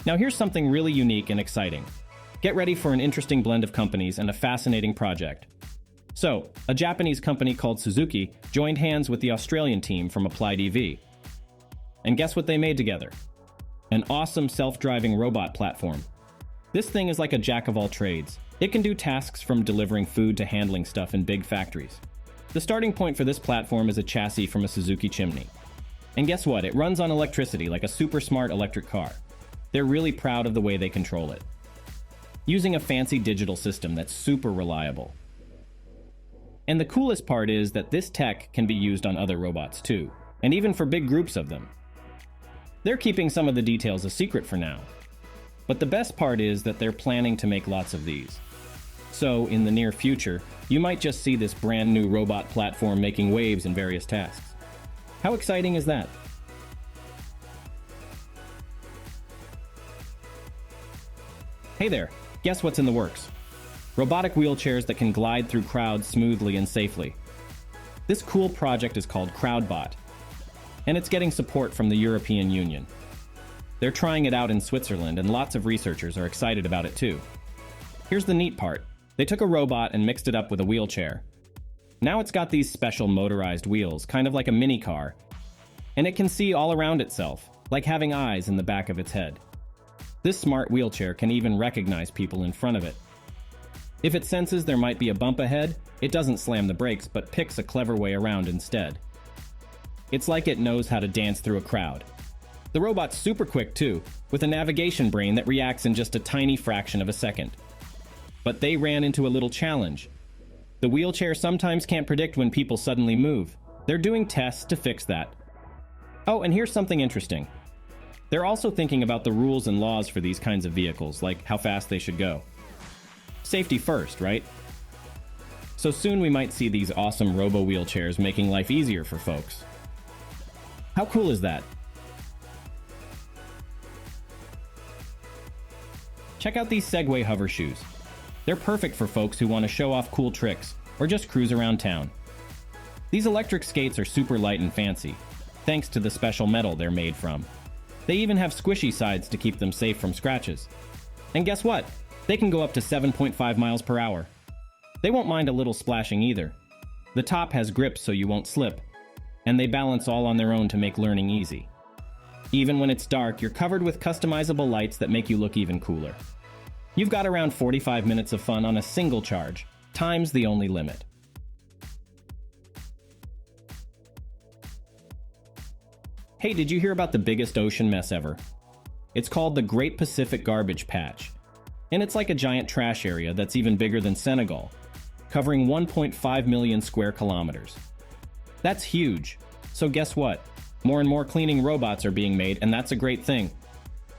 Now here's something really unique and exciting. Get ready for an interesting blend of companies and a fascinating project. So, a Japanese company called Suzuki joined hands with the Australian team from Applied EV. And guess what they made together? An awesome self-driving robot platform. This thing is like a jack of all trades. It can do tasks from delivering food to handling stuff in big factories. The starting point for this platform is a chassis from a Suzuki chimney. And guess what? It runs on electricity like a super smart electric car. They're really proud of the way they control it, using a fancy digital system that's super reliable. And the coolest part is that this tech can be used on other robots too, and even for big groups of them. They're keeping some of the details a secret for now. But the best part is that they're planning to make lots of these. So, in the near future, you might just see this brand new robot platform making waves in various tasks. How exciting is that? Hey there, guess what's in the works? Robotic wheelchairs that can glide through crowds smoothly and safely. This cool project is called CrowdBot, and it's getting support from the European Union. They're trying it out in Switzerland, and lots of researchers are excited about it too. Here's the neat part. They took a robot and mixed it up with a wheelchair. Now it's got these special motorized wheels, kind of like a mini car, and it can see all around itself, like having eyes in the back of its head. This smart wheelchair can even recognize people in front of it. If it senses there might be a bump ahead, it doesn't slam the brakes but picks a clever way around instead. It's like it knows how to dance through a crowd. The robot's super quick too, with a navigation brain that reacts in just a tiny fraction of a second. But they ran into a little challenge. The wheelchair sometimes can't predict when people suddenly move. They're doing tests to fix that. Oh, and here's something interesting. They're also thinking about the rules and laws for these kinds of vehicles, like how fast they should go. Safety first, right? So soon we might see these awesome robo-wheelchairs making life easier for folks. How cool is that? Check out these Segway hover shoes. They're perfect for folks who want to show off cool tricks or just cruise around town. These electric skates are super light and fancy, thanks to the special metal they're made from. They even have squishy sides to keep them safe from scratches. And guess what? They can go up to 7.5 miles per hour. They won't mind a little splashing either. The top has grips so you won't slip, and they balance all on their own to make learning easy. Even when it's dark, you're covered with customizable lights that make you look even cooler. You've got around 45 minutes of fun on a single charge. Time's the only limit. Hey, did you hear about the biggest ocean mess ever? It's called the Great Pacific Garbage Patch, and it's like a giant trash area that's even bigger than Senegal, covering 1.5 million square kilometers. That's huge. So guess what? More and more cleaning robots are being made, and that's a great thing.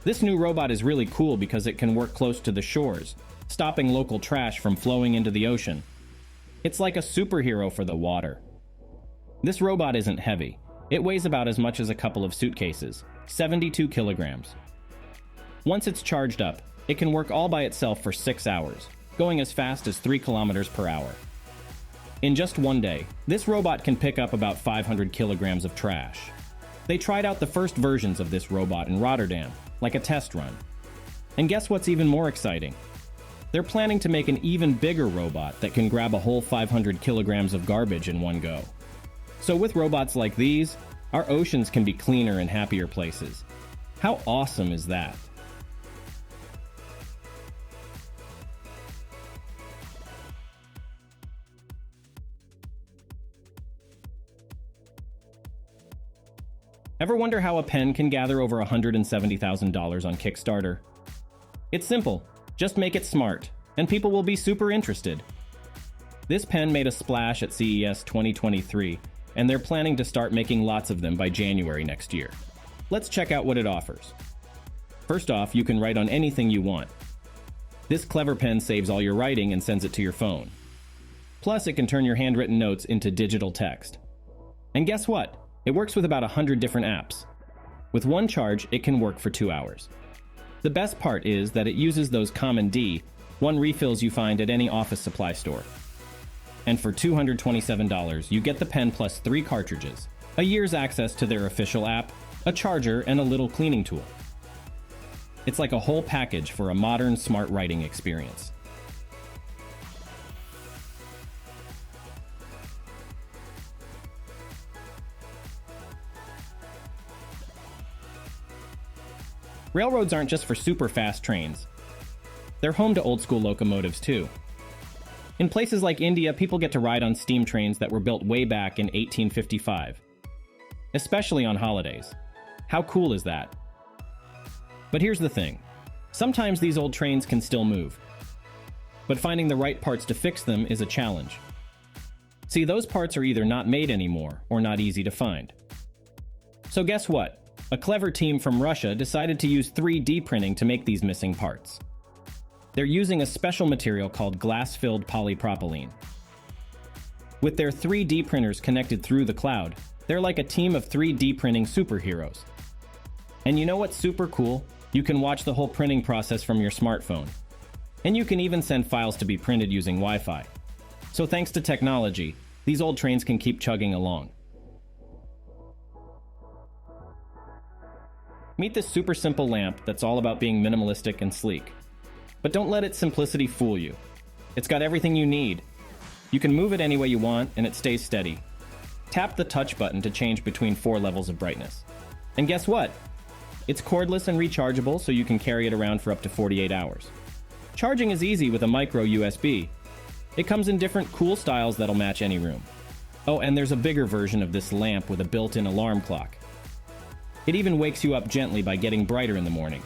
This new robot is really cool because it can work close to the shores, stopping local trash from flowing into the ocean. It's like a superhero for the water. This robot isn't heavy. It weighs about as much as a couple of suitcases, 72 kilograms. Once it's charged up, it can work all by itself for 6 hours, going as fast as 3 kilometers per hour. In just one day, this robot can pick up about 500 kilograms of trash. They tried out the first versions of this robot in Rotterdam, like a test run. And guess what's even more exciting? They're planning to make an even bigger robot that can grab a whole 500 kilograms of garbage in one go. So with robots like these, our oceans can be cleaner and happier places. How awesome is that? Ever wonder how a pen can gather over $170,000 on Kickstarter? It's simple. Just make it smart, and people will be super interested. This pen made a splash at CES 2023, and they're planning to start making lots of them by January next year. Let's check out what it offers. First off, you can write on anything you want. This clever pen saves all your writing and sends it to your phone. Plus, it can turn your handwritten notes into digital text. And guess what? It works with about 100 different apps. With one charge, it can work for 2 hours. The best part is that it uses those common D1 refills you find at any office supply store. And for $227, you get the pen plus 3 cartridges, a year's access to their official app, a charger, and a little cleaning tool. It's like a whole package for a modern smart writing experience. Railroads aren't just for super fast trains. They're home to old-school locomotives, too. In places like India, people get to ride on steam trains that were built way back in 1855. Especially on holidays. How cool is that? But here's the thing. Sometimes these old trains can still move. But finding the right parts to fix them is a challenge. See, those parts are either not made anymore or not easy to find. So guess what? A clever team from Russia decided to use 3D printing to make these missing parts. They're using a special material called glass-filled polypropylene. With their 3D printers connected through the cloud, they're like a team of 3D printing superheroes. And you know what's super cool? You can watch the whole printing process from your smartphone. And you can even send files to be printed using Wi-Fi. So thanks to technology, these old trains can keep chugging along. Meet this super simple lamp that's all about being minimalistic and sleek. But don't let its simplicity fool you. It's got everything you need. You can move it any way you want, and it stays steady. Tap the touch button to change between 4 levels of brightness. And guess what? It's cordless and rechargeable, so you can carry it around for up to 48 hours. Charging is easy with a micro USB. It comes in different cool styles that'll match any room. Oh, and there's a bigger version of this lamp with a built-in alarm clock. It even wakes you up gently by getting brighter in the morning.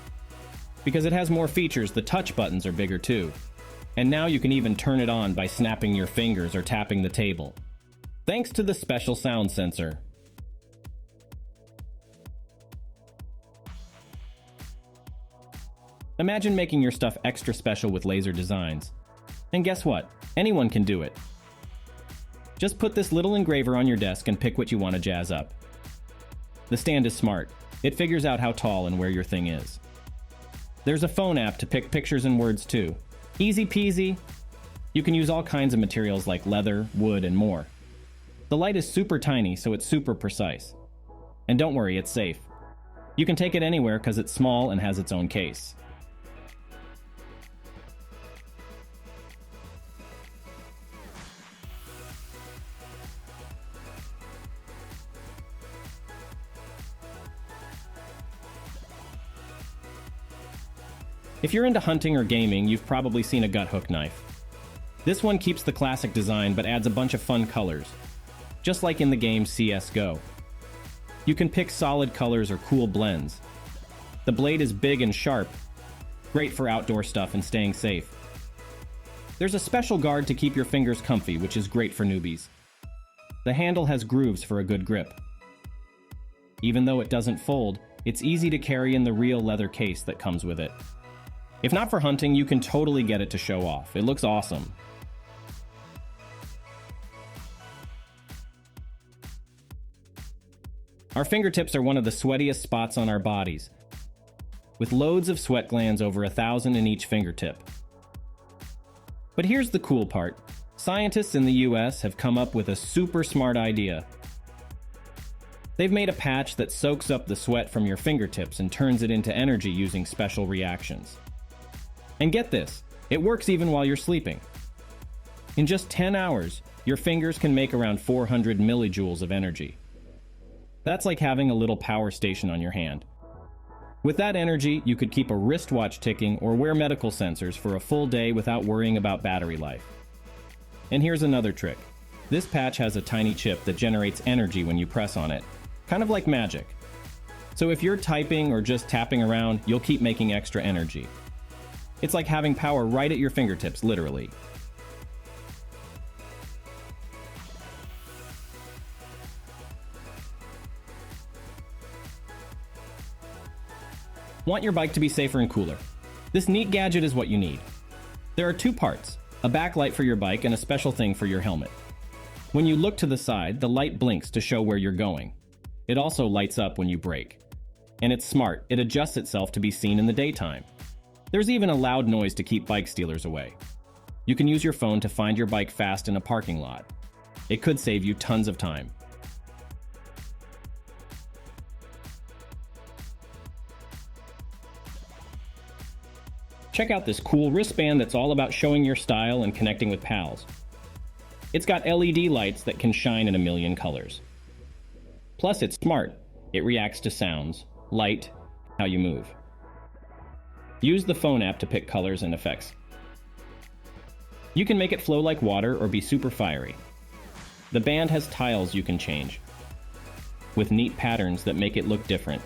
Because it has more features, the touch buttons are bigger too. And now you can even turn it on by snapping your fingers or tapping the table. Thanks to the special sound sensor. Imagine making your stuff extra special with laser designs. And guess what? Anyone can do it. Just put this little engraver on your desk and pick what you want to jazz up. The stand is smart. It figures out how tall and where your thing is. There's a phone app to pick pictures and words too. Easy peasy. You can use all kinds of materials like leather, wood, and more. The light is super tiny, so it's super precise. And don't worry, it's safe. You can take it anywhere because it's small and has its own case. If you're into hunting or gaming, you've probably seen a gut hook knife. This one keeps the classic design but adds a bunch of fun colors, just like in the game CS:GO. You can pick solid colors or cool blends. The blade is big and sharp, great for outdoor stuff and staying safe. There's a special guard to keep your fingers comfy, which is great for newbies. The handle has grooves for a good grip. Even though it doesn't fold, it's easy to carry in the real leather case that comes with it. If not for hunting, you can totally get it to show off. It looks awesome. Our fingertips are one of the sweatiest spots on our bodies, with loads of sweat glands over 1,000 in each fingertip. But here's the cool part. Scientists in the US have come up with a super smart idea. They've made a patch that soaks up the sweat from your fingertips and turns it into energy using special reactions. And get this, it works even while you're sleeping. In just 10 hours, your fingers can make around 400 millijoules of energy. That's like having a little power station on your hand. With that energy, you could keep a wristwatch ticking or wear medical sensors for a full day without worrying about battery life. And here's another trick. This patch has a tiny chip that generates energy when you press on it, kind of like magic. So if you're typing or just tapping around, you'll keep making extra energy. It's like having power right at your fingertips, literally. Want your bike to be safer and cooler? This neat gadget is what you need. There are 2 parts, a backlight for your bike and a special thing for your helmet. When you look to the side, the light blinks to show where you're going. It also lights up when you brake. And it's smart, it adjusts itself to be seen in the daytime. There's even a loud noise to keep bike stealers away. You can use your phone to find your bike fast in a parking lot. It could save you tons of time. Check out this cool wristband that's all about showing your style and connecting with pals. It's got LED lights that can shine in a million colors. Plus, it's smart. It reacts to sounds, light, how you move. Use the phone app to pick colors and effects. You can make it flow like water or be super fiery. The band has tiles you can change, with neat patterns that make it look different.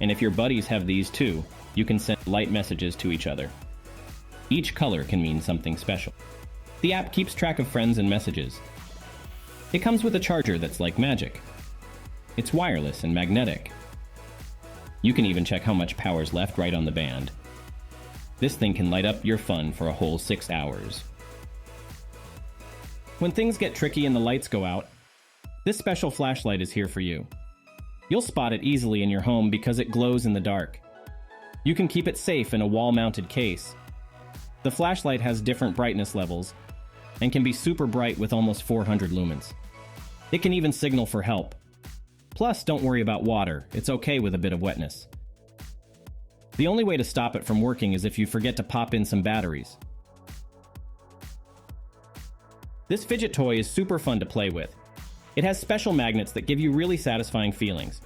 And if your buddies have these too, you can send light messages to each other. Each color can mean something special. The app keeps track of friends and messages. It comes with a charger that's like magic. It's wireless and magnetic. You can even check how much power's left right on the band. This thing can light up your fun for a whole 6 hours. When things get tricky and the lights go out, this special flashlight is here for you. You'll spot it easily in your home because it glows in the dark. You can keep it safe in a wall-mounted case. The flashlight has different brightness levels and can be super bright with almost 400 lumens. It can even signal for help. Plus, don't worry about water. It's okay with a bit of wetness. The only way to stop it from working is if you forget to pop in some batteries. This fidget toy is super fun to play with. It has special magnets that give you really satisfying feelings.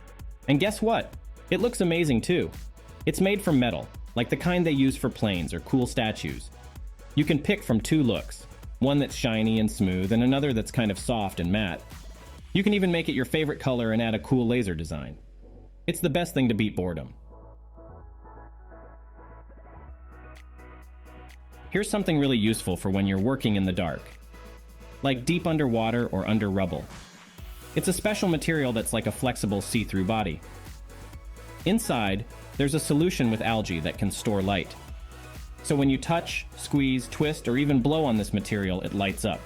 And guess what? It looks amazing too. It's made from metal, like the kind they use for planes or cool statues. You can pick from 2 looks, one that's shiny and smooth and another that's kind of soft and matte. You can even make it your favorite color and add a cool laser design. It's the best thing to beat boredom. Here's something really useful for when you're working in the dark, like deep underwater or under rubble. It's a special material that's like a flexible see-through body. Inside, there's a solution with algae that can store light. So when you touch, squeeze, twist, or even blow on this material, it lights up.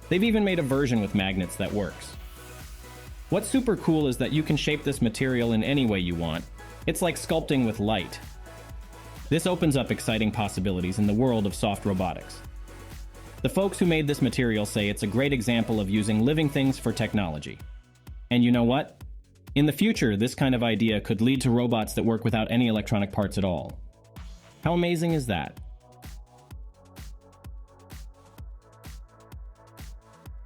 They've even made a version with magnets that works. What's super cool is that you can shape this material in any way you want. It's like sculpting with light. This opens up exciting possibilities in the world of soft robotics. The folks who made this material say it's a great example of using living things for technology. And you know what? In the future, this kind of idea could lead to robots that work without any electronic parts at all. How amazing is that?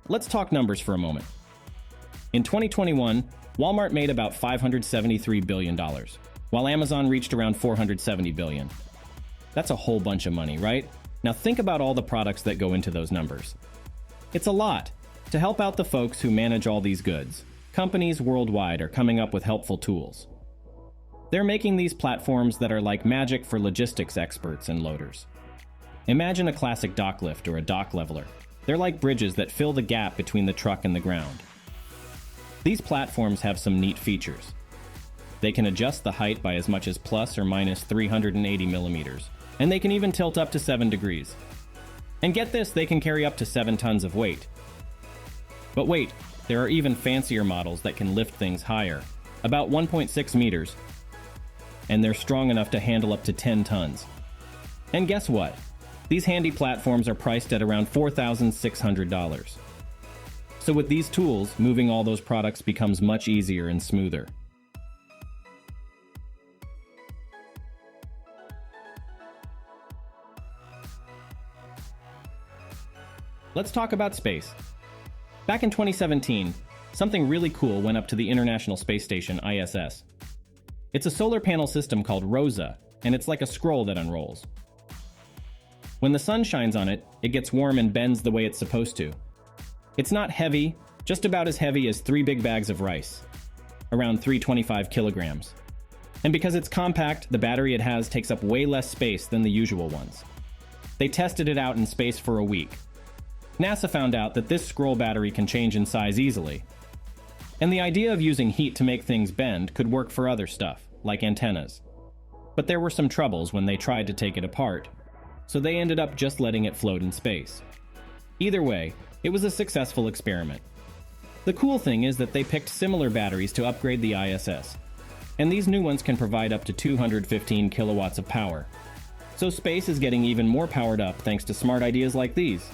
Let's talk numbers for a moment. In 2021, Walmart made about $573 billion, while Amazon reached around $470 billion. That's a whole bunch of money, right? Now think about all the products that go into those numbers. It's a lot. To help out the folks who manage all these goods, companies worldwide are coming up with helpful tools. They're making these platforms that are like magic for logistics experts and loaders. Imagine a classic dock lift or a dock leveler. They're like bridges that fill the gap between the truck and the ground. These platforms have some neat features. They can adjust the height by as much as plus or minus 380 millimeters, and they can even tilt up to 7 degrees. And get this, they can carry up to 7 tons of weight. But wait, there are even fancier models that can lift things higher, about 1.6 meters, and they're strong enough to handle up to 10 tons. And guess what? These handy platforms are priced at around $4,600. So with these tools, moving all those products becomes much easier and smoother. Let's talk about space. Back in 2017, something really cool went up to the International Space Station, ISS. It's a solar panel system called ROSA, and it's like a scroll that unrolls. When the sun shines on it, it gets warm and bends the way it's supposed to. It's not heavy, just about as heavy as 3 big bags of rice, around 325 kilograms. And because it's compact, the battery it has takes up way less space than the usual ones. They tested it out in space for a week. NASA found out that this scroll battery can change in size easily. And the idea of using heat to make things bend could work for other stuff, like antennas. But there were some troubles when they tried to take it apart, so they ended up just letting it float in space. Either way, it was a successful experiment. The cool thing is that they picked similar batteries to upgrade the ISS, and these new ones can provide up to 215 kilowatts of power. So space is getting even more powered up thanks to smart ideas like these.